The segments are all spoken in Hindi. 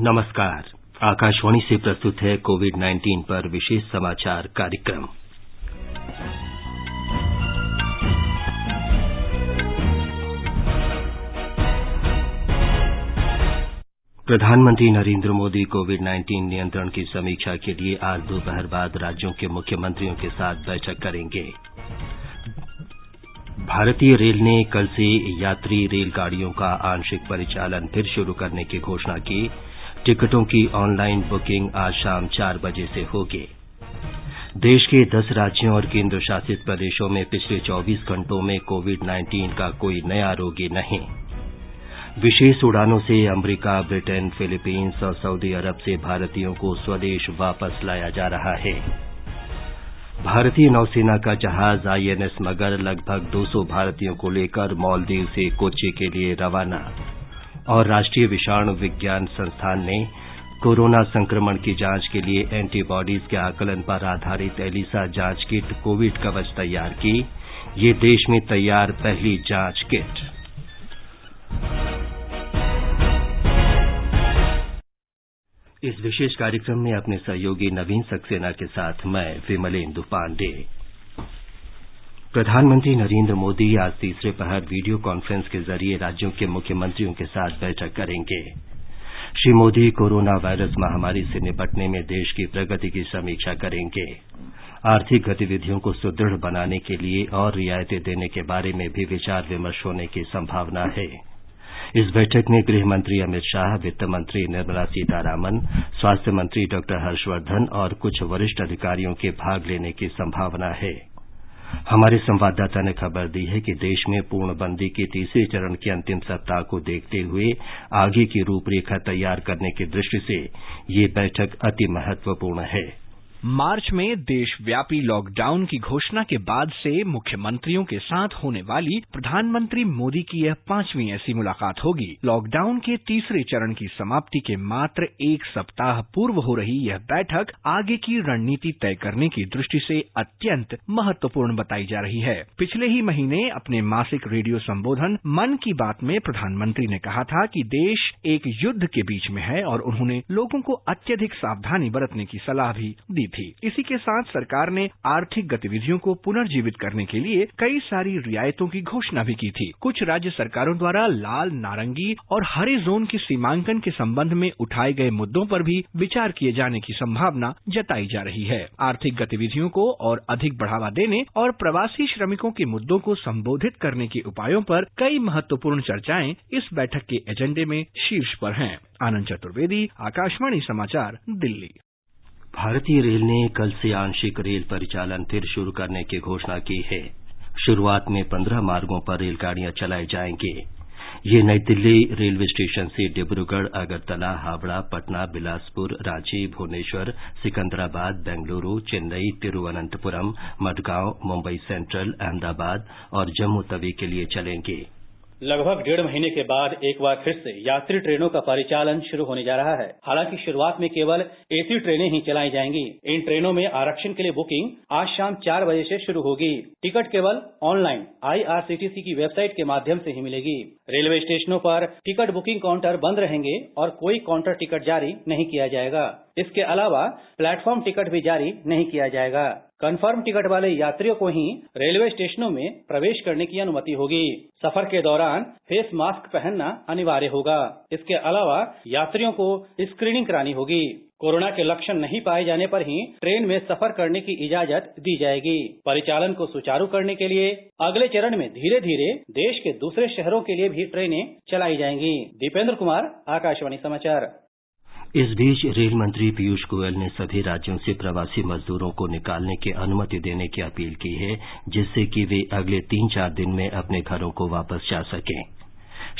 नमस्कार। आकाशवाणी से प्रस्तुत है कोविड-19 पर विशेष समाचार कार्यक्रम। प्रधानमंत्री नरेंद्र मोदी कोविड-19 नियंत्रण की समीक्षा के लिए आज दोपहर बाद राज्यों के मुख्यमंत्रियों के साथ बैठक करेंगे। भारतीय रेल ने कल से यात्री रेलगाड़ियों का आंशिक परिचालन फिर शुरू करने की घोषणा की। टिकटों की ऑनलाइन बुकिंग आज शाम 4 बजे से होगी। देश के 10 राज्यों और केंद्र शासित प्रदेशों में पिछले 24 घंटों में कोविड-19 का कोई नया रोगी नहीं। विशेष उड़ानों से अमेरिका, ब्रिटेन, फिलीपींस और सऊदी अरब से भारतीयों को स्वदेश वापस लाया जा रहा है। भारतीय नौसेना का जहाज INS मगर लगभग 200 भारतीयों को लेकर मालदीव से कोच्चि के लिए रवाना। और राष्ट्रीय विषाणु विज्ञान संस्थान ने कोरोना संक्रमण की जांच के लिए एंटीबॉडीज के आकलन पर आधारित एलिसा जांच किट कोविड कवच तैयार की। ये देश में तैयार पहली जांच किट। इस विशेष कार्यक्रम में अपने सहयोगी नवीन सक्सेना के साथ मैं विमलेंदु पांडे। प्रधानमंत्री नरेंद्र मोदी आज तीसरे पहर वीडियो कॉन्फ्रेंस के जरिए राज्यों के मुख्यमंत्रियों के साथ बैठक करेंगे। श्री मोदी कोरोना वायरस महामारी से निपटने में देश की प्रगति की समीक्षा करेंगे। आर्थिक गतिविधियों को सुदृढ़ बनाने के लिए और रियायतें देने के बारे में भी विचार विमर्श होने की संभावना है। इस बैठक में गृह मंत्री अमित शाह, वित्त मंत्री निर्मला सीतारामन, स्वास्थ्य मंत्री डॉ हर्षवर्धन और कुछ वरिष्ठ अधिकारियों के भाग लेने की संभावना है। हमारे संवाददाता ने खबर दी है कि देश में पूर्णबंदी के तीसरे चरण के अंतिम सप्ताह को देखते हुए आगे की रूपरेखा तैयार करने की दृष्टि से ये बैठक अति महत्वपूर्ण है। मार्च में देशव्यापी लॉकडाउन की घोषणा के बाद से मुख्यमंत्रियों के साथ होने वाली प्रधानमंत्री मोदी की यह 5वीं ऐसी मुलाकात होगी। लॉकडाउन के तीसरे चरण की समाप्ति के मात्र एक सप्ताह पूर्व हो रही यह बैठक आगे की रणनीति तय करने की दृष्टि से अत्यंत महत्वपूर्ण बताई जा रही है। पिछले ही महीने अपने मासिक रेडियो संबोधन मन की बात में प्रधानमंत्री ने कहा था कि देश एक युद्ध के बीच में है और उन्होंने लोगों को अत्यधिक सावधानी बरतने की सलाह भी दी थी। इसी के साथ सरकार ने आर्थिक गतिविधियों को पुनर्जीवित करने के लिए कई सारी रियायतों की घोषणा भी की थी। कुछ राज्य सरकारों द्वारा लाल, नारंगी और हरे जोन के सीमांकन के संबंध में उठाए गए मुद्दों पर भी विचार किए जाने की संभावना जताई जा रही है। आर्थिक गतिविधियों को और अधिक बढ़ावा देने और प्रवासी श्रमिकों के मुद्दों को संबोधित करने के उपायों पर कई महत्वपूर्ण चर्चाएं इस बैठक के एजेंडे में शीर्ष पर हैं। आनंद चतुर्वेदी, आकाशवाणी समाचार, दिल्ली। भारतीय रेल ने कल से आंशिक रेल परिचालन फिर शुरू करने की घोषणा की है। शुरुआत में 15 मार्गों पर रेलगाड़ियां चलाई जाएंगी। ये नई दिल्ली रेलवे स्टेशन से डिब्रूगढ़, अगरतला, हावड़ा, पटना, बिलासपुर, रांची, भुवनेश्वर, सिकंदराबाद, बेंगलुरु, चेन्नई, तिरुवनंतपुरम, मडगांव, मुंबई सेंट्रल, अहमदाबाद और जम्मू तवी के लिए चलेंगे। लगभग 1.5 महीने के बाद एक बार फिर से यात्री ट्रेनों का परिचालन शुरू होने जा रहा है। हालांकि शुरुआत में केवल AC ट्रेनें ही चलाई जाएंगी। इन ट्रेनों में आरक्षण के लिए बुकिंग आज शाम 4 बजे से शुरू होगी। टिकट केवल ऑनलाइन IRCTC की वेबसाइट के माध्यम से ही मिलेगी। रेलवे स्टेशनों पर टिकट बुकिंग काउंटर बंद रहेंगे और कोई काउंटर टिकट जारी नहीं किया जाएगा। इसके अलावा प्लेटफॉर्म टिकट भी जारी नहीं किया जाएगा। कंफर्म टिकट वाले यात्रियों को ही रेलवे स्टेशनों में प्रवेश करने की अनुमति होगी। सफर के दौरान फेस मास्क पहनना अनिवार्य होगा। इसके अलावा यात्रियों को स्क्रीनिंग करानी होगी। कोरोना के लक्षण नहीं पाए जाने पर ही ट्रेन में सफर करने की इजाजत दी जाएगी। परिचालन को सुचारू करने के लिए अगले चरण में धीरे धीरे देश के दूसरे शहरों के लिए भी ट्रेनें चलाई जाएंगी। दीपेंद्र कुमार, आकाशवाणी समाचार। इस बीच रेल मंत्री पीयूष गोयल ने सभी राज्यों से प्रवासी मजदूरों को निकालने की अनुमति देने की अपील की है, जिससे कि वे अगले 3-4 दिन में अपने घरों को वापस जा सकें।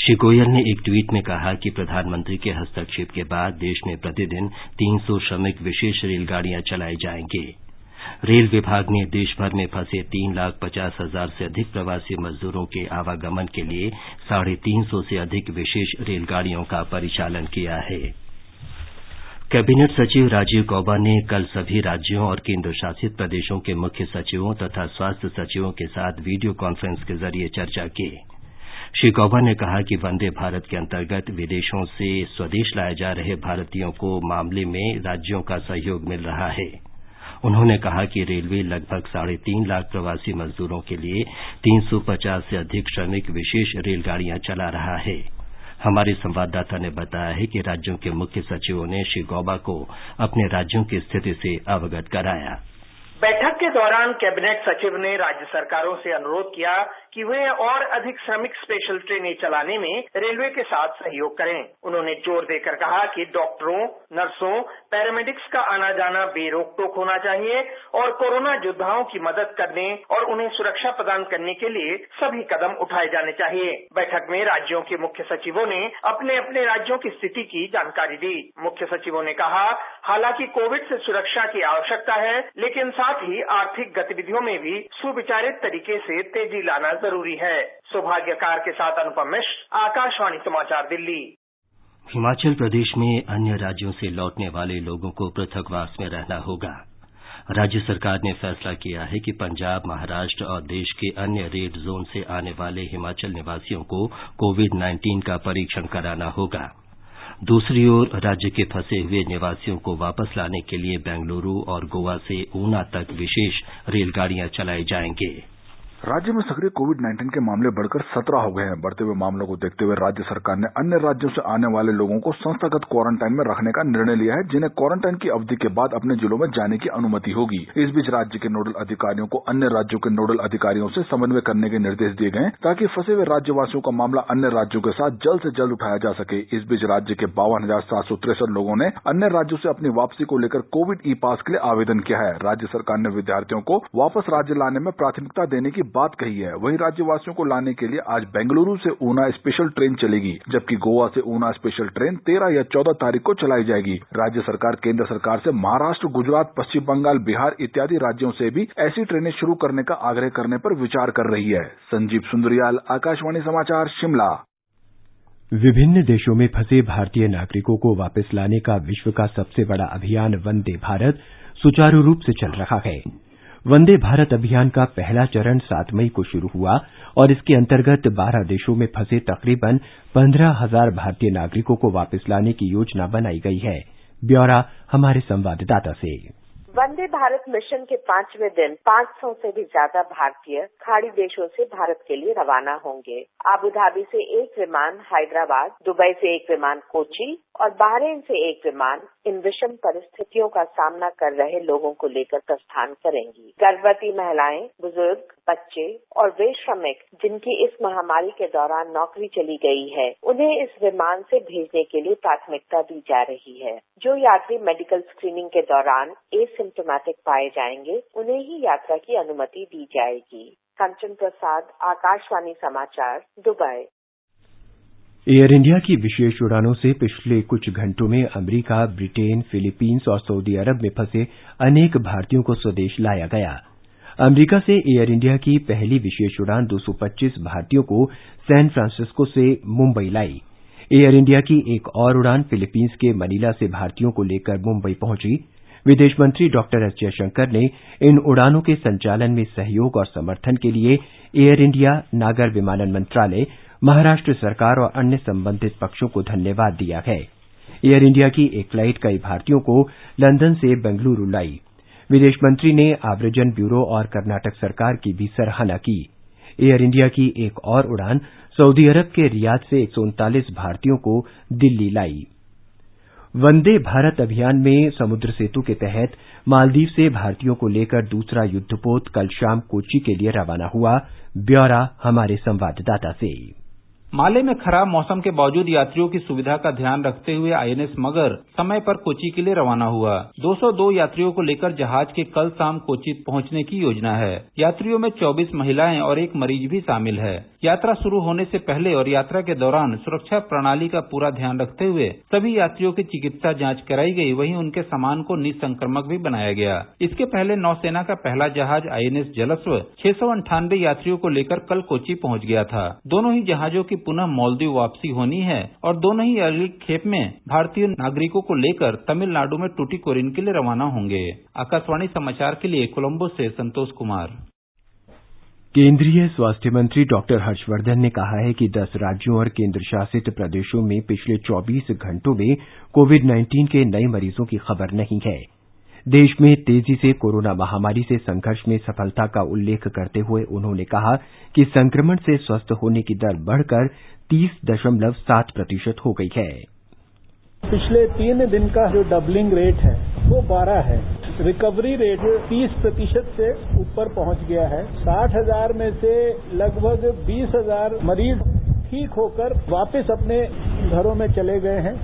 श्री गोयल ने एक ट्वीट में कहा कि प्रधानमंत्री के हस्तक्षेप के बाद देश में प्रतिदिन 300 श्रमिक विशेष रेलगाड़ियां चलाई जाएंगी। रेल विभाग ने देश भर में फंसे 3,50,000 से अधिक प्रवासी मजदूरों के आवागमन के लिए 350 से अधिक विशेष रेलगाड़ियों का परिचालन किया है। कैबिनेट सचिव राजीव गौबा ने कल सभी राज्यों और केंद्र शासित प्रदेशों के मुख्य सचिवों तथा स्वास्थ्य सचिवों के साथ वीडियो कॉन्फ्रेंस के जरिए चर्चा की। श्री गौबा ने कहा कि वंदे भारत के अंतर्गत विदेशों से स्वदेश लाए जा रहे भारतीयों को मामले में राज्यों का सहयोग मिल रहा है। उन्होंने कहा कि रेलवे लगभग 3.5 लाख प्रवासी मजदूरों के लिए 350 से अधिक श्रमिक विशेष रेलगाड़ियां चला रहा है। हमारे संवाददाता ने बताया है कि राज्यों के मुख्य सचिवों ने श्री गौबा को अपने राज्यों की स्थिति से अवगत कराया। बैठक के दौरान कैबिनेट सचिव ने राज्य सरकारों से अनुरोध किया कि वे और अधिक श्रमिक स्पेशल ट्रेनें चलाने में रेलवे के साथ सहयोग करें। उन्होंने जोर देकर कहा कि डॉक्टरों, नर्सों, पैरामेडिक्स का आना जाना बेरोक टोक होना चाहिए और कोरोना योद्धाओं की मदद करने और उन्हें सुरक्षा प्रदान करने के लिए सभी कदम उठाए जाने चाहिए। बैठक में राज्यों के मुख्य सचिवों ने अपने अपने राज्यों की स्थिति की जानकारी दी। मुख्य सचिवों ने कहा, हालांकि कोविड से सुरक्षा की आवश्यकता है, लेकिन साथ ही आर्थिक गतिविधियों में भी सुविचारित तरीके से तेजी लाना जरूरी है। सौभाग्यकार के साथ अनुपम मिश्र, आकाशवाणी समाचार, दिल्ली। हिमाचल प्रदेश में अन्य राज्यों से लौटने वाले लोगों को पृथकवास में रहना होगा। राज्य सरकार ने फैसला किया है कि पंजाब, महाराष्ट्र और देश के अन्य रेड जोन से आने वाले हिमाचल निवासियों को कोविड-19 का परीक्षण कराना होगा। दूसरी ओर राज्य के फंसे हुए निवासियों को वापस लाने के लिए बेंगलुरु और गोवा से ऊना तक विशेष रेलगाड़ियां चलाई जाएंगी। राज्य में सक्रिय कोविड-19 के मामले बढ़कर 17 हो गए हैं। बढ़ते हुए मामलों को देखते हुए राज्य सरकार ने अन्य राज्यों से आने वाले लोगों को संस्थागत क्वारंटाइन में रखने का निर्णय लिया है, जिन्हें क्वारंटाइन की अवधि के बाद अपने जिलों में जाने की अनुमति होगी। इस बीच राज्य के नोडल अधिकारियों को अन्य राज्यों के नोडल अधिकारियों से समन्वय करने के निर्देश दिए गए ताकि फंसे हुए राज्यवासियों का मामला अन्य राज्यों के साथ जल्द से जल्द उठाया जा सके। इस बीच राज्य के 52,763 लोगों ने अन्य राज्यों से अपनी वापसी को लेकर कोविड ई पास के लिए आवेदन किया है। राज्य सरकार ने विद्यार्थियों को वापस राज्य लाने में प्राथमिकता देने की बात कही है। वहीं राज्यवासियों को लाने के लिए आज बेंगलुरु से ऊना स्पेशल ट्रेन चलेगी, जबकि गोवा से ऊना स्पेशल ट्रेन 13 या 14 तारीख को चलाई जाएगी। राज्य सरकार केंद्र सरकार से महाराष्ट्र, गुजरात, पश्चिम बंगाल, बिहार इत्यादि राज्यों से भी ऐसी ट्रेनें शुरू करने का आग्रह करने पर विचार कर रही है। संजीव सुंदरियाल, आकाशवाणी समाचार, शिमला। विभिन्न देशों में फंसे भारतीय नागरिकों को वापस लाने का विश्व का सबसे बड़ा अभियान वंदे भारत सुचारू रूप से चल रहा है। वंदे भारत अभियान का पहला चरण 7 मई को शुरू हुआ और इसके अंतर्गत 12 देशों में फंसे तकरीबन 15,000 भारतीय नागरिकों को वापस लाने की योजना बनाई गई है। ब्यौरा हमारे संवाददाता से। वंदे भारत मिशन के 5वें दिन 500 से भी ज्यादा भारतीय खाड़ी देशों से भारत के लिए रवाना होंगे। आबू धाबी से एक विमान हैदराबाद, दुबई से एक विमान कोची और बहरीन से एक विमान इन विषम परिस्थितियों का सामना कर रहे लोगों को लेकर प्रस्थान करेंगी। गर्भवती महिलाएं, बुजुर्ग, बच्चे और वे श्रमिक जिनकी इस महामारी के दौरान नौकरी चली गई है, उन्हें इस विमान से भेजने के लिए प्राथमिकता दी जा रही है। जो यात्री मेडिकल स्क्रीनिंग के दौरान एसिम्प्टोमेटिक पाए जाएंगे, उन्हें ही यात्रा की अनुमति दी जाएगी। कंचन प्रसाद, आकाशवाणी समाचार, दुबई। एयर इंडिया की विशेष उड़ानों से पिछले कुछ घंटों में अमेरिका, ब्रिटेन, फिलीपींस और सऊदी अरब में फंसे अनेक भारतीयों को स्वदेश लाया गया। अमेरिका से एयर इंडिया की पहली विशेष उड़ान 225 भारतीयों को सैन फ्रांसिस्को से मुंबई लाई। एयर इंडिया की एक और उड़ान फिलीपींस के मनीला से भारतीयों को लेकर मुंबई पहुंची। विदेश मंत्री डॉक्टर एस जयशंकर ने इन उड़ानों के संचालन में सहयोग और समर्थन के लिए एयर इंडिया, नागर विमानन मंत्रालय, महाराष्ट्र सरकार और अन्य संबंधित पक्षों को धन्यवाद दिया है। एयर इंडिया की एक फ्लाइट कई भारतीयों को लंदन से बेंगलुरु लाई। विदेश मंत्री ने आव्रजन ब्यूरो और कर्नाटक सरकार की भी सराहना की। एयर इंडिया की एक और उड़ान सऊदी अरब के रियाद से 139 भारतीयों को दिल्ली लाई। वंदे भारत अभियान में समुद्र सेतु के तहत मालदीव से भारतीयों को लेकर दूसरा युद्धपोत कल शाम कोच्चि के लिए रवाना हुआ। ब्यौरा हमारे संवाददाता से। माले में खराब मौसम के बावजूद यात्रियों की सुविधा का ध्यान रखते हुए आईएनएस मगर समय पर कोच्चि के लिए रवाना हुआ। 202 यात्रियों को लेकर जहाज के कल शाम कोच्चि पहुंचने की योजना है। यात्रियों में 24 महिलाएं और एक मरीज भी शामिल है। यात्रा शुरू होने से पहले और यात्रा के दौरान सुरक्षा प्रणाली का पूरा ध्यान रखते हुए सभी यात्रियों की चिकित्सा जांच कराई गई। वहीं उनके सामान को निसंक्रमक भी बनाया गया। इसके पहले नौसेना का पहला जहाज आईएनएस जलस्व 698 यात्रियों को लेकर कल कोच्चि पहुंच गया था। दोनों ही जहाजों की पुनः मालदीव वापसी होनी है और दोनों ही अगली खेप में भारतीय नागरिकों को लेकर तमिलनाडु में टुटीकोरिन के लिए रवाना होंगे। आकाशवाणी समाचार के लिए कोलंबो से संतोष कुमार। केंद्रीय स्वास्थ्य मंत्री डॉक्टर हर्षवर्धन ने कहा है कि 10 राज्यों और केंद्र शासित प्रदेशों में पिछले 24 घंटों में कोविड-19 के नए मरीजों की खबर नहीं है। देश में तेजी से कोरोना महामारी से संघर्ष में सफलता का उल्लेख करते हुए उन्होंने कहा कि संक्रमण से स्वस्थ होने की दर बढ़कर 30.7% हो गई है। पिछले 3 दिन का जो डबलिंग रेट है वो 12 है। रिकवरी रेट 30% से ऊपर पहुंच गया है। 60,000 में से लगभग 20,000 मरीज ठीक होकर वापस अपने घरों में चले गए हैं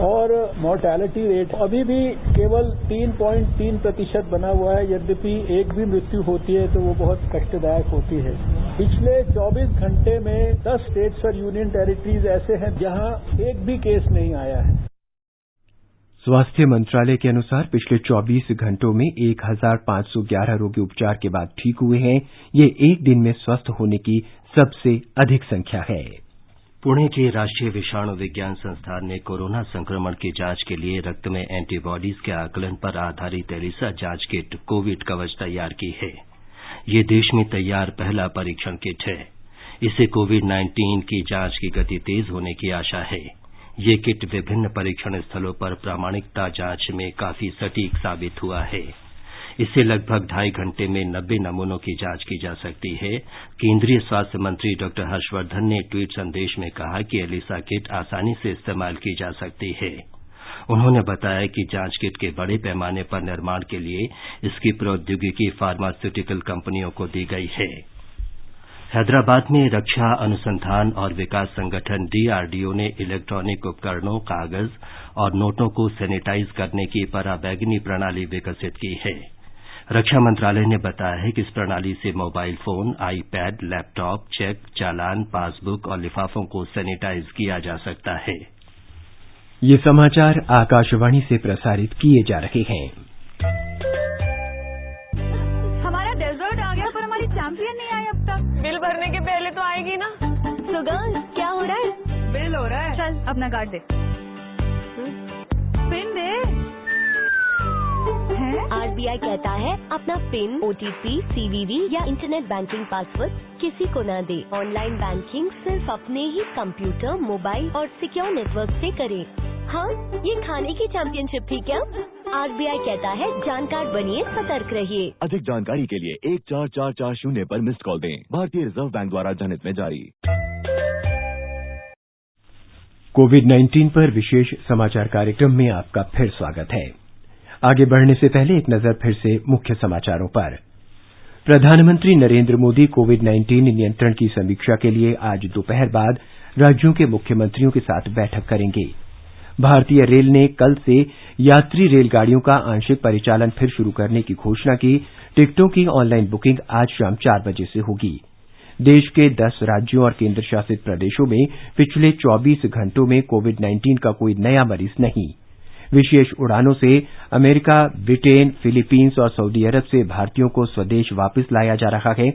और मोर्टेलिटी रेट अभी भी केवल 3.3% बना हुआ है। यद्यपि एक भी मृत्यु होती है तो वो बहुत कष्टदायक होती है। पिछले 24 घंटे में 10 स्टेट्स और यूनियन टेरिटरीज ऐसे हैं जहां एक भी केस नहीं आया है। स्वास्थ्य मंत्रालय के अनुसार पिछले 24 घंटों में 1,511 रोगी उपचार के बाद ठीक हुए हैं। ये एक दिन में स्वस्थ होने की सबसे अधिक संख्या है। पुणे के राष्ट्रीय विषाणु विज्ञान संस्थान ने कोरोना संक्रमण की जांच के लिए रक्त में एंटीबॉडीज के आकलन पर आधारित एलिसा जांच किट कोविड कवच तैयार की है। ये देश में तैयार पहला परीक्षण किट है। इससे कोविड-19 की जांच की गति तेज होने की आशा है। ये किट विभिन्न परीक्षण स्थलों पर प्रामाणिकता जांच में काफी सटीक साबित हुआ है। इससे लगभग 2.5 घंटे में 90 नमूनों की जांच की जा सकती है। केंद्रीय स्वास्थ्य मंत्री डॉक्टर हर्षवर्धन ने ट्वीट संदेश में कहा कि एलिसा किट आसानी से इस्तेमाल की जा सकती है। उन्होंने बताया कि जांच किट के बड़े पैमाने पर निर्माण के लिए इसकी प्रौद्योगिकी फार्मास्यूटिकल कंपनियों को दी गई है। हैदराबाद में रक्षा अनुसंधान और विकास संगठन डीआरडीओ ने इलेक्ट्रॉनिक उपकरणों, कागज और नोटों को सैनिटाइज करने की पराबैंगनी प्रणाली विकसित की है। रक्षा मंत्रालय ने बताया है कि इस प्रणाली से mobile phone, iPad, laptop, cheque, चालान, पासबुक और लिफाफों को सैनिटाइज किया जा सकता है। ये समाचार आकाशवाणी से प्रसारित किए जा रहे हैं। हमारा डेजर्ट आ गया पर हमारी चैंपियन नहीं आई अब तक। बिल भरने के पहले तो आएगी ना। सुगंध, क्या हो रहा है? बिल हो रहा है। चल अपना कार्ड दे। पिन दे। आरबीआई कहता है अपना पिन, ओटीपी, सीवीवी या इंटरनेट बैंकिंग पासवर्ड किसी को न दे। ऑनलाइन बैंकिंग सिर्फ अपने ही कंप्यूटर, मोबाइल और सिक्योर नेटवर्क से करें। हाँ, ये खाने की चैंपियनशिप थी क्या? आरबीआई कहता है जानकार बनिए, सतर्क रहिए। अधिक जानकारी के लिए 14440 पर मिस्ड कॉल दें। भारतीय रिजर्व बैंक द्वारा जनहित में जारी। कोविड-19 पर विशेष समाचार कार्यक्रम में आपका फिर स्वागत है। आगे बढ़ने से पहले एक नजर फिर से मुख्य समाचारों पर। प्रधानमंत्री नरेंद्र मोदी कोविड-19 नियंत्रण की समीक्षा के लिए आज दोपहर बाद राज्यों के मुख्यमंत्रियों के साथ बैठक करेंगे। भारतीय रेल ने कल से यात्री रेलगाड़ियों का आंशिक परिचालन फिर शुरू करने की घोषणा की। टिकटों की ऑनलाइन बुकिंग आज शाम 4 बजे से होगी। देश के 10 राज्यों और केंद्र शासित प्रदेशों में पिछले 24 घंटों में कोविड-19 का कोई नया मरीज नहीं। विशेष उड़ानों से अमेरिका, ब्रिटेन, फिलीपींस और सऊदी अरब से भारतीयों को स्वदेश वापस लाया जा रहा है।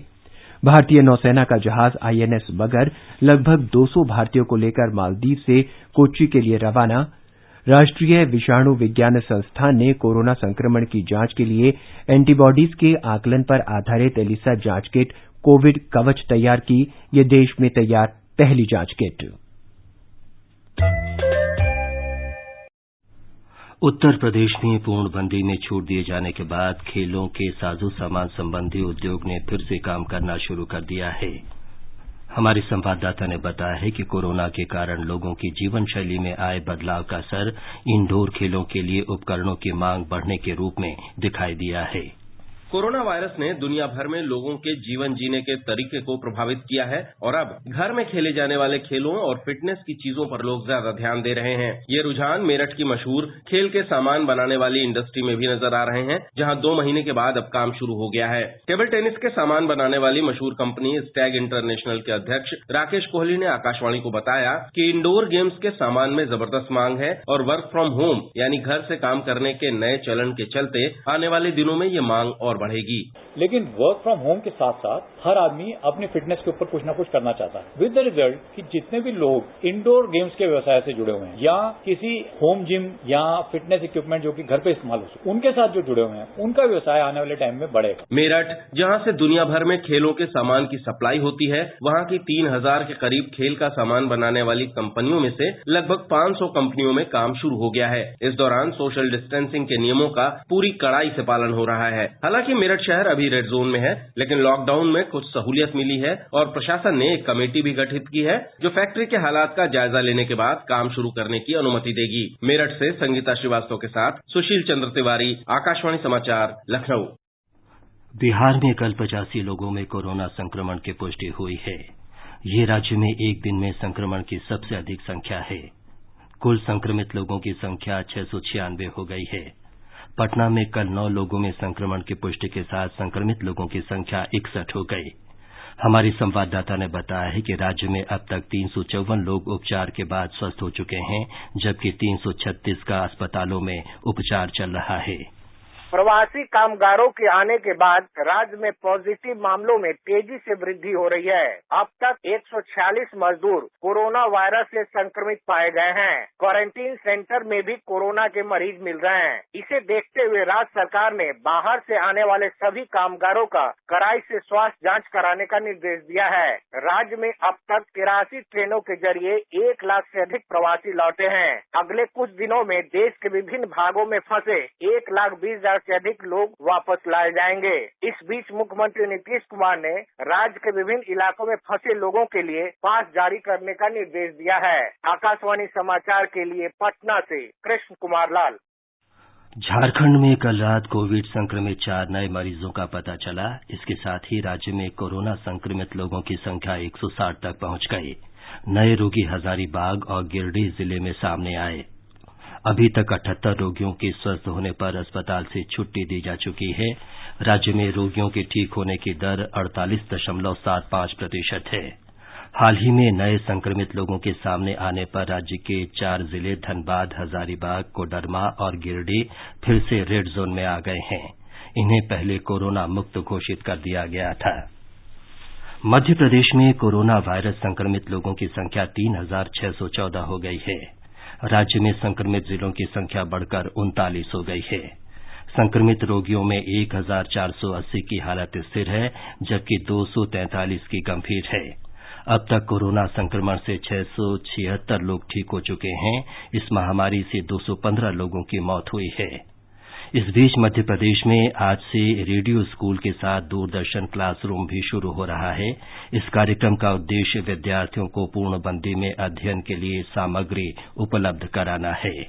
भारतीय नौसेना का जहाज आईएनएस मगर लगभग 200 भारतीयों को लेकर मालदीव से कोच्चि के लिए रवाना। राष्ट्रीय विषाणु विज्ञान संस्थान ने कोरोना संक्रमण की जांच के लिए एंटीबॉडीज के आकलन पर आधारित एलिसा जांच किट कोविड कवच तैयार की। ये देश में तैयार पहली जांच किट। उत्तर प्रदेश में पूर्णबंदी में छूट दिए जाने के बाद खेलों के साजो सामान संबंधी उद्योग ने फिर से काम करना शुरू कर दिया है। हमारे संवाददाता ने बताया है कि कोरोना के कारण लोगों की जीवन शैली में आए बदलाव का असर इंडोर खेलों के लिए उपकरणों की मांग बढ़ने के रूप में दिखाई दिया है। कोरोना वायरस ने दुनिया भर में लोगों के जीवन जीने के तरीके को प्रभावित किया है और अब घर में खेले जाने वाले खेलों और फिटनेस की चीजों पर लोग ज्यादा ध्यान दे रहे हैं। ये रुझान मेरठ की मशहूर खेल के सामान बनाने वाली इंडस्ट्री में भी नजर आ रहे हैं, जहां 2 महीने के बाद अब काम शुरू हो गया है। टेबल टेनिस के सामान बनाने वाली मशहूर कंपनी स्टैग इंटरनेशनल के अध्यक्ष राकेश कोहली ने आकाशवाणी को बताया कि इंडोर गेम्स के सामान में जबरदस्त मांग है और वर्क फ्रॉम होम यानी घर से काम करने के नए चलन के चलते आने वाले दिनों में ये मांग और और बढ़ेगी। लेकिन वर्क फ्रॉम होम के साथ साथ हर आदमी अपनी फिटनेस के ऊपर कुछ ना कुछ करना चाहता है, विद द रिजल्ट कि जितने भी लोग इंडोर गेम्स के व्यवसाय से जुड़े हुए हैं या किसी होम जिम या फिटनेस इक्विपमेंट जो कि घर पे इस्तेमाल हो सके, उनके साथ जो जुड़े हुए हैं, उनका व्यवसाय आने वाले टाइम में बढ़ेगा। मेरठ, जहां से दुनिया भर में खेलों के सामान की सप्लाई होती है, वहां की 3000 के करीब खेल का सामान बनाने वाली कंपनियों में से लगभग 500 कंपनियों में काम शुरू हो गया है। इस दौरान सोशल डिस्टेंसिंग के नियमों का पूरी कड़ाई से पालन हो रहा है। हालांकि मेरठ शहर अभी रेड जोन में है, लेकिन लॉकडाउन में कुछ सहूलियत मिली है और प्रशासन ने एक कमेटी भी गठित की है जो फैक्ट्री के हालात का जायजा लेने के बाद काम शुरू करने की अनुमति देगी। मेरठ से संगीता श्रीवास्तव के साथ सुशील चंद्र तिवारी, आकाशवाणी समाचार, लखनऊ। बिहार में कल 85 लोगों में कोरोना संक्रमण की पुष्टि हुई है। ये राज्य में एक दिन में संक्रमण की सबसे अधिक संख्या है। कुल संक्रमित लोगों की संख्या 696 हो गई है। पटना में कल 9 लोगों में संक्रमण की पुष्टि के साथ संक्रमित लोगों की संख्या 61 हो गई। हमारी संवाददाता ने बताया है कि राज्य में अब तक 354 लोग उपचार के बाद स्वस्थ हो चुके हैं, जबकि 336 का अस्पतालों में उपचार चल रहा है। प्रवासी कामगारों के आने के बाद राज्य में पॉजिटिव मामलों में तेजी से वृद्धि हो रही है। अब तक 146 मजदूर कोरोना वायरस से संक्रमित पाए गए हैं। क्वारंटीन सेंटर में भी कोरोना के मरीज मिल रहे हैं। इसे देखते हुए राज्य सरकार ने बाहर से आने वाले सभी कामगारों का कड़ाई से स्वास्थ्य जांच कराने का निर्देश दिया है। राज्य में अब तक 83 ट्रेनों के जरिए 1 लाख से अधिक प्रवासी लौटे हैं। अगले कुछ दिनों में देश के विभिन्न भागों में फंसे 1,20,000 से अधिक लोग वापस लाए जाएंगे। इस बीच मुख्यमंत्री नीतीश कुमार ने राज्य के विभिन्न इलाकों में फंसे लोगों के लिए पास जारी करने का निर्देश दिया है। आकाशवाणी समाचार के लिए पटना से कृष्ण कुमार लाल। झारखंड में कल रात कोविड संक्रमित 4 नए मरीजों का पता चला। इसके साथ ही राज्य में कोरोना संक्रमित लोगों की संख्या 160 तक पहुंच गई। नए रोगी हजारीबाग और गिरिडीह जिले में सामने आए। अभी तक 78 रोगियों के स्वस्थ होने पर अस्पताल से छुट्टी दी जा चुकी है। राज्य में रोगियों के ठीक होने की दर 48.75% है। हाल ही में नए संक्रमित लोगों के सामने आने पर राज्य के 4 जिले धनबाद, हजारीबाग, कोडरमा और गिरिडीह फिर से रेड जोन में आ गए हैं। इन्हें पहले कोरोना मुक्त घोषित कर दिया गया था। मध्य प्रदेश में कोरोना वायरस संक्रमित लोगों की संख्या 3,614 हो गई है। राज्य में संक्रमित जिलों की संख्या बढ़कर 39 हो गई है। संक्रमित रोगियों में 1,480 की हालत स्थिर है, जबकि 243 की गंभीर है। अब तक कोरोना संक्रमण से 676 लोग ठीक हो चुके हैं। इस महामारी से 215 लोगों की मौत हुई है। इस बीच मध्य प्रदेश में आज से रेडियो स्कूल के साथ दूरदर्शन क्लासरूम भी शुरू हो रहा है। इस कार्यक्रम का उद्देश्य विद्यार्थियों को पूर्णबंदी में अध्ययन के लिए सामग्री उपलब्ध कराना है।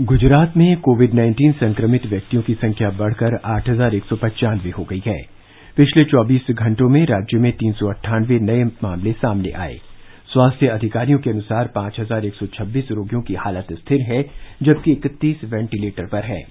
गुजरात में कोविड-19 संक्रमित व्यक्तियों की संख्या बढ़कर 8,195 हो गई है। पिछले 24 घंटों में राज्य में 398 नए मामले सामने आए। स्वास्थ्य अधिकारियों के अनुसार 5,126 रोगियों की हालत स्थिर है, जबकि 31 वेंटिलेटर पर हैं।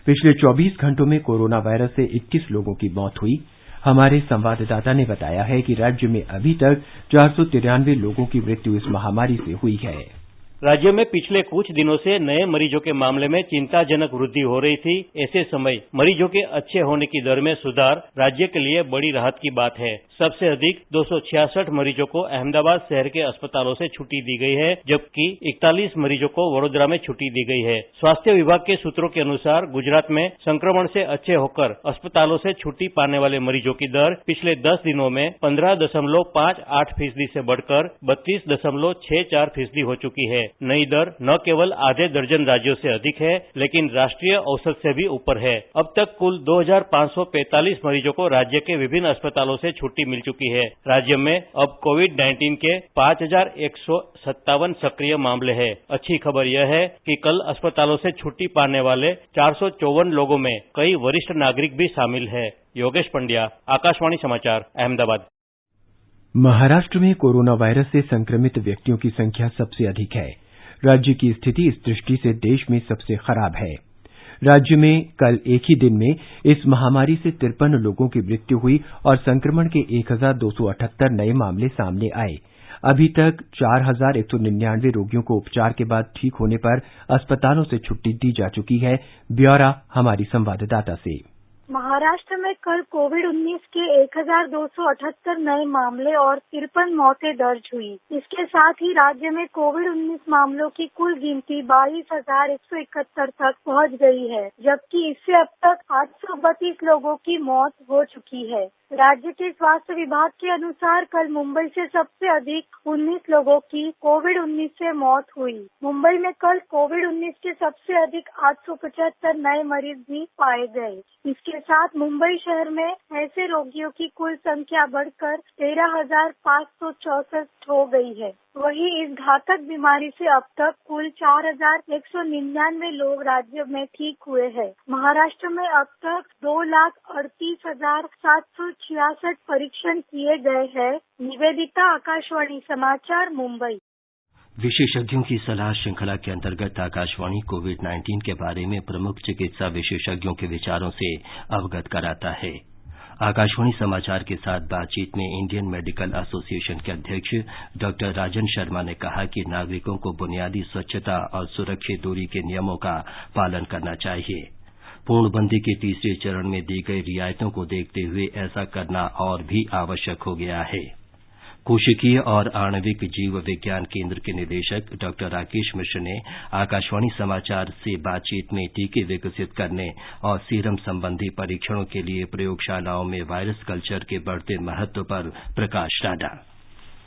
पिछले 24 घंटों में कोरोना वायरस से 21 लोगों की मौत हुई। हमारे संवाददाता ने बताया है कि राज्य में अभी तक 493 लोगों की मृत्यु इस महामारी से हुई है। राज्य में पिछले कुछ दिनों से नए मरीजों के मामले में चिंताजनक वृद्धि हो रही थी। ऐसे समय मरीजों के अच्छे होने की दर में सुधार राज्य के लिए बड़ी राहत की बात है। सबसे अधिक 266 मरीजों को अहमदाबाद शहर के अस्पतालों से छुट्टी दी गई है, जबकि 41 मरीजों को वडोदरा में छुट्टी दी गई है। स्वास्थ्य विभाग के सूत्रों के अनुसार गुजरात में संक्रमण से अच्छे होकर अस्पतालों से छुट्टी पाने वाले मरीजों की दर पिछले 10 दिनों में 15.58% से बढ़कर 32.64% हो चुकी है। नई दर न केवल आधे दर्जन राज्यों से अधिक है, लेकिन राष्ट्रीय औसत से भी ऊपर है। अब तक कुल 2,545 मरीजों को राज्य के विभिन्न अस्पतालों से छुट्टी मिल चुकी है। राज्य में अब कोविड-19 के 5,157 सक्रिय मामले हैं। अच्छी खबर यह है कि कल अस्पतालों से छुट्टी पाने वाले 454 लोगों में कई वरिष्ठ नागरिक भी शामिल है। योगेश पंड्या, आकाशवाणी समाचार, अहमदाबाद। महाराष्ट्र में कोरोना वायरस से संक्रमित व्यक्तियों की संख्या सबसे अधिक है। राज्य की स्थिति इस दृष्टि से देश में सबसे खराब है। राज्य में कल एक ही दिन में इस महामारी से 53 लोगों की मृत्यु हुई और संक्रमण के 1,278 नए मामले सामने आए। अभी तक 4,199 रोगियों को उपचार के बाद ठीक होने पर अस्पतालों से छुट्टी दी जा चुकी है। ब्यौरा हमारी संवाददाता से। महाराष्ट्र में कल कोविड-19 के 1278 नए मामले और 53 मौतें दर्ज हुई। इसके साथ ही राज्य में कोविड-19 मामलों की कुल गिनती 22,171 तक पहुंच गई है, जबकि इससे अब तक 832 लोगों की मौत हो चुकी है। राज्य के स्वास्थ्य विभाग के अनुसार कल मुंबई से सबसे अधिक 19 लोगों की कोविड-19 से मौत हुई। मुंबई में कल कोविड-19 के सबसे अधिक 875 नए मरीज भी पाए गए। इसके साथ मुंबई शहर में ऐसे रोगियों की कुल संख्या बढ़कर 13,564 हो गई है। वहीं इस घातक बीमारी से अब तक कुल 4,199 लोग राज्य में ठीक हुए हैं। महाराष्ट्र में अब तक 2,38,766 परीक्षण किए गए हैं। निवेदिता, आकाशवाणी समाचार, मुंबई। विशेषज्ञों की सलाह श्रृंखला के अंतर्गत आकाशवाणी कोविड-19 के बारे में प्रमुख चिकित्सा विशेषज्ञों के विचारों से अवगत कराता है। आकाशवाणी समाचार के साथ बातचीत में इंडियन मेडिकल एसोसिएशन के अध्यक्ष डॉ राजन शर्मा ने कहा कि नागरिकों को बुनियादी स्वच्छता और सुरक्षित दूरी के नियमों का पालन करना चाहिए। पूर्णबंदी के तीसरे चरण में दी गई रियायतों को देखते हुए ऐसा करना और भी आवश्यक हो गया है। कोशिकीय और आणविक जीव विज्ञान केंद्र के निदेशक डॉ राकेश मिश्र ने आकाशवाणी समाचार से बातचीत में टीके विकसित करने और सीरम संबंधी परीक्षणों के लिए प्रयोगशालाओं में वायरस कल्चर के बढ़ते महत्व पर प्रकाश डाला।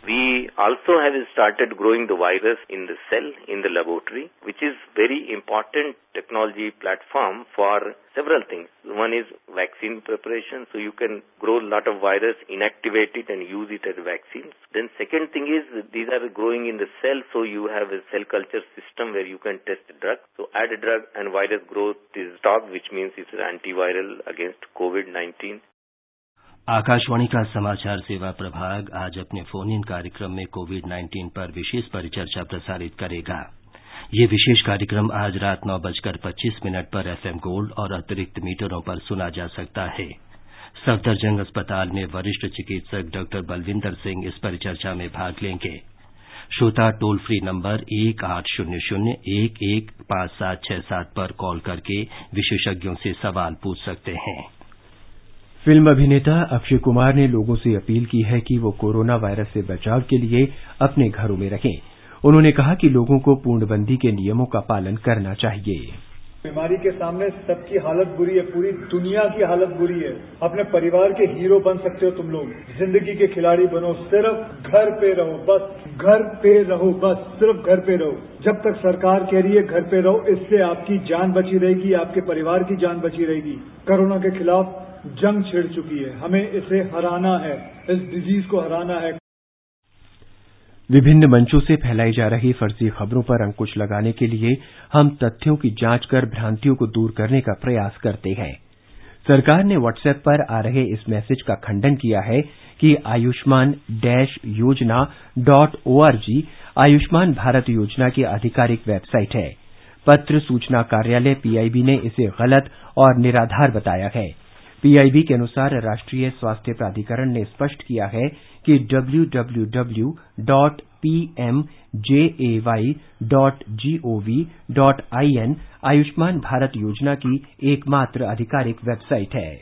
We also have started growing the virus in the cell in the laboratory, which is very important technology platform for several things. One is vaccine preparation, so you can grow a lot of virus, inactivate it and use it as vaccines. Then second thing is these are growing in the cell, so you have a cell culture system where you can test drug. So add a drug and virus growth is stopped, which means it's an antiviral against COVID-19. Akashvani का समाचार सेवा प्रभाग आज अपने फोन इन कार्यक्रम में कोविड-19 पर विशेष परिचर्चा प्रसारित करेगा। ये विशेष कार्यक्रम आज रात 9:25 पर एफएम गोल्ड और अतिरिक्त मीटरों पर सुना जा सकता है। सफदरजंग अस्पताल में वरिष्ठ चिकित्सक डॉ बलविंदर सिंह इस परिचर्चा में भाग लेंगे। श्रोता टोल फ्री नंबर 1800-115767 पर कॉल करके विशेषज्ञों से सवाल पूछ सकते हैं। फिल्म अभिनेता अक्षय कुमार ने लोगों से अपील की है कि वो कोरोना वायरस से बचाव के लिए अपने घरों में रहें। उन्होंने कहा कि लोगों को पूर्णबंदी के नियमों का पालन करना चाहिए। बीमारी के सामने सबकी हालत बुरी है, पूरी दुनिया की हालत बुरी है। अपने परिवार के हीरो बन सकते हो तुम लोग, जिंदगी के खिलाड़ी बनो। सिर्फ घर पे रहो, बस घर पे रहो, बस सिर्फ घर पे रहो। जब तक सरकार कह रही है घर पे रहो, इससे आपकी जान बची रहेगी, आपके परिवार की जान बची रहेगी। कोरोना के खिलाफ जंग छिड़ चुकी है, हमें इसे हराना है, इस डिजीज को हराना है। विभिन्न मंचों से फैलाई जा रही फर्जी खबरों पर अंकुश लगाने के लिए हम तथ्यों की जांच कर भ्रांतियों को दूर करने का प्रयास करते हैं। सरकार ने व्हाट्सएप पर आ रहे इस मैसेज का खंडन किया है कि आयुष्मान-योजना.org आयुष्मान भारत योजना की आधिकारिक वेबसाइट है। पत्र सूचना कार्यालय पीआईबी ने इसे गलत और निराधार बताया है। पीआईबी के अनुसार राष्ट्रीय स्वास्थ्य प्राधिकरण ने स्पष्ट किया है कि www.pmjay.gov.in आयुष्मान भारत योजना की एकमात्र आधिकारिक वेबसाइट है।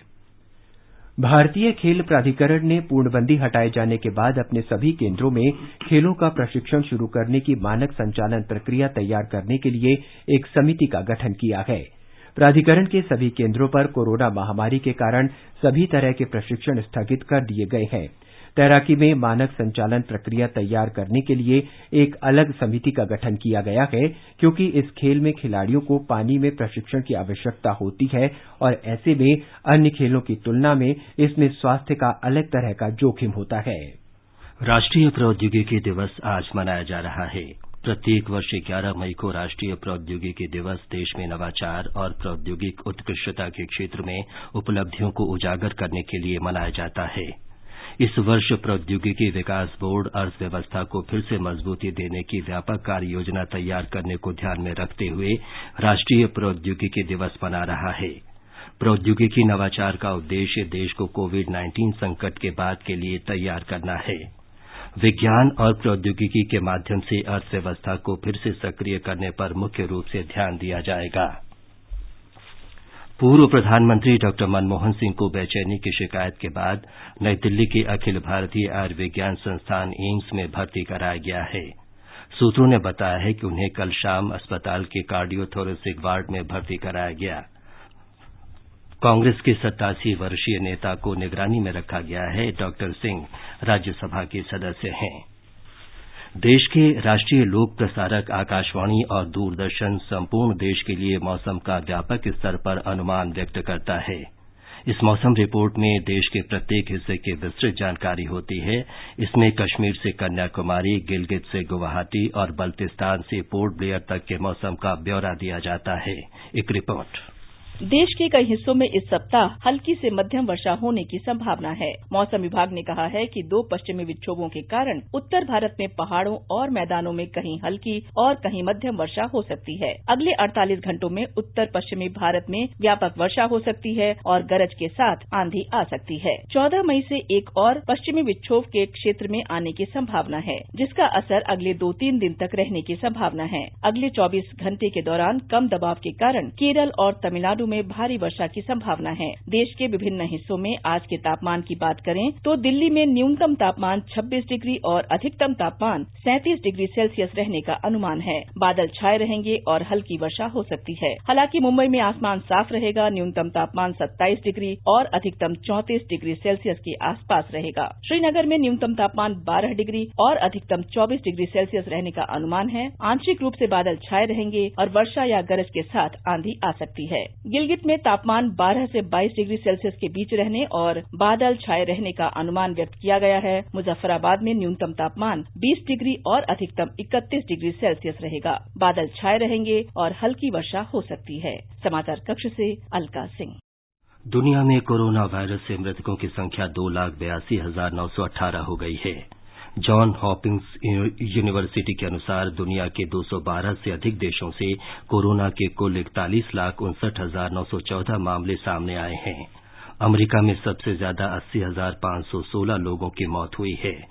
भारतीय खेल प्राधिकरण ने पूर्णबंदी हटाए जाने के बाद अपने सभी केंद्रों में खेलों का प्रशिक्षण शुरू करने की मानक संचालन प्रक्रिया तैयार करने के लिए एक समिति का गठन किया है। प्राधिकरण के सभी केंद्रों पर कोरोना महामारी के कारण सभी तरह के प्रशिक्षण स्थगित कर दिए गए हैं। तैराकी में मानक संचालन प्रक्रिया तैयार करने के लिए एक अलग समिति का गठन किया गया है, क्योंकि इस खेल में खिलाड़ियों को पानी में प्रशिक्षण की आवश्यकता होती है और ऐसे में अन्य खेलों की तुलना में इसमें स्वास्थ्य का अलग तरह का जोखिम होता है। राष्ट्रीय प्रौद्योगिकी दिवस आज मनाया जा रहा है। प्रत्येक वर्ष 11 मई को राष्ट्रीय प्रौद्योगिकी दिवस देश में नवाचार और प्रौद्योगिक उत्कृष्टता के क्षेत्र में उपलब्धियों को उजागर करने के लिए मनाया जाता है। इस वर्ष प्रौद्योगिकी विकास बोर्ड अर्थव्यवस्था को फिर से मजबूती देने की व्यापक कार्य योजना तैयार करने को ध्यान में रखते हुए राष्ट्रीय प्रौद्योगिकी दिवस मना रहा है। प्रौद्योगिकी नवाचार का उद्देश्य देश को कोविड-19 संकट के बाद के लिए तैयार करना है। विज्ञान और प्रौद्योगिकी के माध्यम से अर्थव्यवस्था को फिर से सक्रिय करने पर मुख्य रूप से ध्यान दिया जाएगा। पूर्व प्रधानमंत्री डॉक्टर मनमोहन सिंह को बेचैनी की शिकायत के बाद नई दिल्ली के अखिल भारतीय आयुर्विज्ञान संस्थान एम्स में भर्ती कराया गया है। सूत्रों ने बताया है कि उन्हें कल शाम अस्पताल के कार्डियोथोरेसिक वार्ड में भर्ती कराया गया। कांग्रेस के 87 वर्षीय नेता को निगरानी में रखा गया है। डॉक्टर सिंह राज्यसभा के सदस्य हैं। देश के राष्ट्रीय लोक प्रसारक आकाशवाणी और दूरदर्शन संपूर्ण देश के लिए मौसम का व्यापक स्तर पर अनुमान व्यक्त करता है। इस मौसम रिपोर्ट में देश के प्रत्येक हिस्से की विस्तृत जानकारी होती है। इसमें कश्मीर से कन्याकुमारी, गिलगित से गुवाहाटी और बल्तिस्तान से पोर्ट ब्लेयर तक के मौसम का ब्यौरा दिया जाता है। एक रिपोर्ट। देश के कई हिस्सों में इस सप्ताह हल्की से मध्यम वर्षा होने की संभावना है। मौसम विभाग ने कहा है कि 2 पश्चिमी विक्षोभों के कारण उत्तर भारत में पहाड़ों और मैदानों में कहीं हल्की और कहीं मध्यम वर्षा हो सकती है। अगले 48 घंटों में उत्तर पश्चिमी भारत में व्यापक वर्षा हो सकती है और गरज के साथ आंधी आ सकती है। 14 मई से एक और पश्चिमी विक्षोभ के क्षेत्र में आने की संभावना है, जिसका असर अगले 2-3 दिन तक रहने की संभावना है। अगले 24 घंटे के दौरान कम दबाव के कारण केरल और तमिलनाडु में भारी वर्षा की संभावना है। देश के विभिन्न हिस्सों में आज के तापमान की बात करें तो दिल्ली में न्यूनतम तापमान 26 डिग्री और अधिकतम तापमान 37 डिग्री सेल्सियस रहने का अनुमान है। बादल छाए रहेंगे और हल्की वर्षा हो सकती है। हालांकि मुंबई में आसमान साफ रहेगा। न्यूनतम तापमान 27 डिग्री और अधिकतम 34 डिग्री सेल्सियस के आसपास रहेगा। श्रीनगर में न्यूनतम तापमान 12 डिग्री और अधिकतम 24 डिग्री सेल्सियस रहने का अनुमान है। आंशिक रूप से बादल छाए रहेंगे और वर्षा या गरज के साथ आंधी आ सकती है। गिलगित में तापमान 12 से 22 डिग्री सेल्सियस के बीच रहने और बादल छाए रहने का अनुमान व्यक्त किया गया है। मुजफ्फराबाद में न्यूनतम तापमान 20 डिग्री और अधिकतम 31 डिग्री सेल्सियस रहेगा। बादल छाए रहेंगे और हल्की वर्षा हो सकती है। समाचार कक्ष से अलका सिंह। दुनिया में कोरोना वायरस से मृतकों की संख्या 2,82,918 हो गई है। जॉन हॉपिंस यूनिवर्सिटी के अनुसार दुनिया के 212 से अधिक देशों से कोरोना के कुल 41,59,914 मामले सामने आए हैं। अमेरिका में सबसे ज्यादा 80,516 लोगों की मौत हुई है।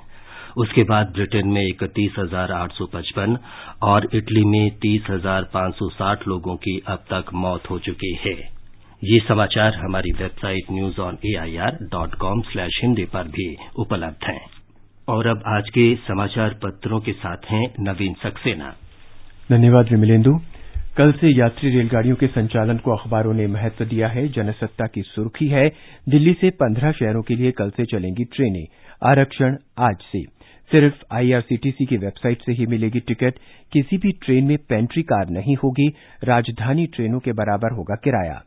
उसके बाद ब्रिटेन में 31,855 और इटली में 30,560 लोगों की अब तक मौत हो चुकी है। ये समाचार हमारी वेबसाइट newsonair.com/hindi पर भी उपलब्ध हैं। और अब आज के समाचार पत्रों के साथ हैं नवीन सक्सेना। धन्यवाद विमलेंदु। कल से यात्री रेलगाड़ियों के संचालन को अखबारों ने महत्व दिया है। जनसत्ता की सुर्खी है, दिल्ली से 15 शहरों के लिए कल से चलेंगी ट्रेनें। आरक्षण आज से। सिर्फ आईआरसीटीसी की वेबसाइट से ही मिलेगी टिकट। किसी भी ट्रेन में पेंट्री कार नहीं होगी। राजधानी ट्रेनों के बराबर होगा किराया।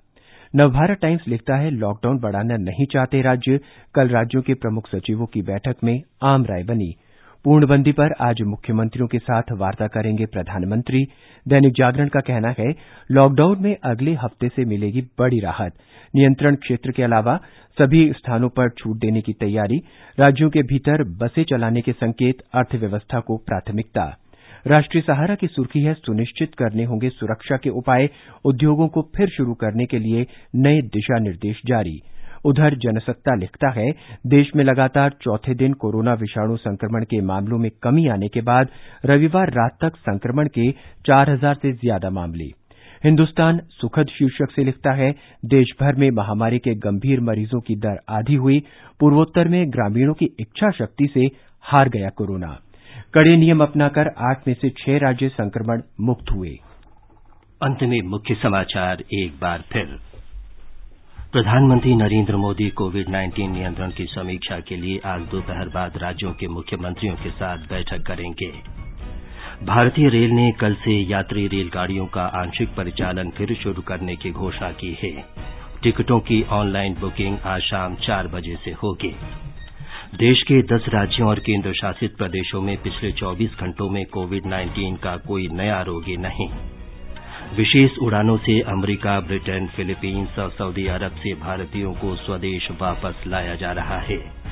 नवभारत टाइम्स लिखता है, लॉकडाउन बढ़ाना नहीं चाहते राज्य। कल राज्यों के प्रमुख सचिवों की बैठक में आम राय बनी। पूर्णबंदी पर आज मुख्यमंत्रियों के साथ वार्ता करेंगे प्रधानमंत्री। दैनिक जागरण का कहना है, लॉकडाउन में अगले हफ्ते से मिलेगी बड़ी राहत। नियंत्रण क्षेत्र के अलावा सभी स्थानों पर छूट देने की तैयारी। राज्यों के भीतर बसें चलाने के संकेत। अर्थव्यवस्था को प्राथमिकता। राष्ट्रीय सहारा की सुर्खी है, सुनिश्चित करने होंगे सुरक्षा के उपाय। उद्योगों को फिर शुरू करने के लिए नए दिशा निर्देश जारी। उधर जनसत्ता लिखता है, देश में लगातार चौथे दिन कोरोना विषाणु संक्रमण के मामलों में कमी आने के बाद रविवार रात तक संक्रमण के 4,000 से ज्यादा मामले। हिन्दुस्तान सुखद शीर्षक से लिखता है, देश भर में महामारी के गंभीर मरीजों की दर आधी हुई। पूर्वोत्तर में ग्रामीणों की इच्छा शक्ति से हार गया कोरोना। कड़े नियम अपनाकर 8 में से 6 राज्य संक्रमण मुक्त हुए। अंत में मुख्य समाचार एक बार फिर। प्रधानमंत्री नरेंद्र मोदी कोविड-19 नियंत्रण की समीक्षा के लिए आज दोपहर बाद राज्यों के मुख्यमंत्रियों के साथ बैठक करेंगे। भारतीय रेल ने कल से यात्री रेलगाड़ियों का आंशिक परिचालन फिर शुरू करने की घोषणा की है। टिकटों की ऑनलाइन बुकिंग आज शाम 4 बजे से होगी। देश के 10 राज्यों और केंद्र शासित प्रदेशों में पिछले 24 घंटों में कोविड-19 का कोई नया रोगी नहीं। विशेष उड़ानों से अमेरिका, ब्रिटेन, फिलीपींस और सऊदी अरब से भारतीयों को स्वदेश वापस लाया जा रहा है।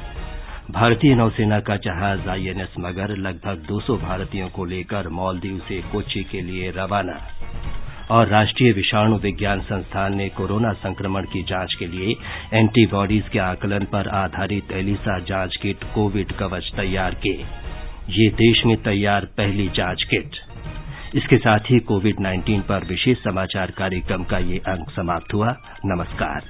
भारतीय नौसेना का जहाज INS मगर लगभग 200 भारतीयों को लेकर मालदीव से कोच्चि के लिए रवाना। और राष्ट्रीय विषाणु विज्ञान संस्थान ने कोरोना संक्रमण की जांच के लिए एंटीबॉडीज के आकलन पर आधारित एलिसा जांच किट कोविड कवच तैयार की। ये देश में तैयार पहली जांच किट। इसके साथ ही कोविड-19 पर विशेष समाचार कार्यक्रम का ये अंक समाप्त हुआ। नमस्कार।